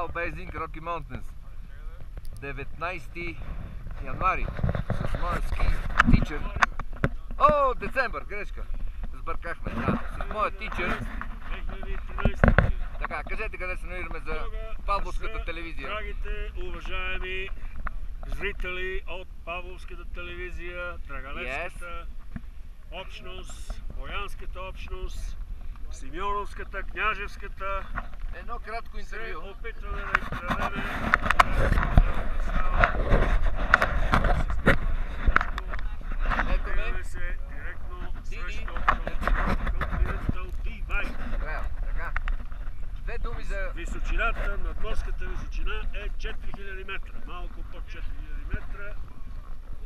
Alpazing Rocky Mountains. 19 януари с моя ски тичър. О, децемвър, грешка. Сбъркахме, да. С моя тичър. 2013 година. Така, кажете къде се намираме за Павловската телевизия. Dragите, уважаеми зрители от Павловската телевизия, Драгалевската общност, Боянската общност, Симеоновската, Княжевската. Едно кратко интервю. Се опитваме да изпревеме Ето ме. се директно срещу Continental Divide. Така. Две думи за... Височината, надморската височина е 4000 метра, малко под 4000 метра.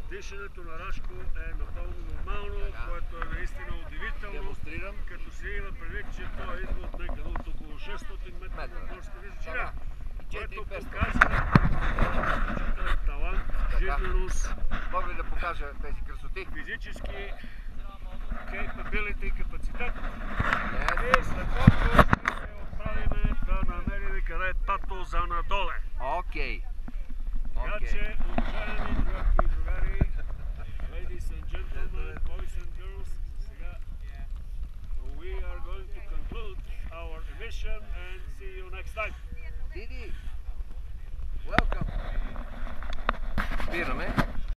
Дишането на Рашко е напълно нормално, което е наистина удивително. Демонстрирам. Като си има предвид, че той идва от някъде от около 600 метра надморска височина, което показва изключителен талант, жизненост, Мога ли да покажа тези красоти? физически capability, капацитет. Yes. И след малко ще се отправим да намерим къде е тато за надоле. Окей. Така че, уважаеми другарки и другари, ladies and gentlemen, boys and girls, сега we are going to conclude our emission and see you next time. Диди, welcome. Спираме.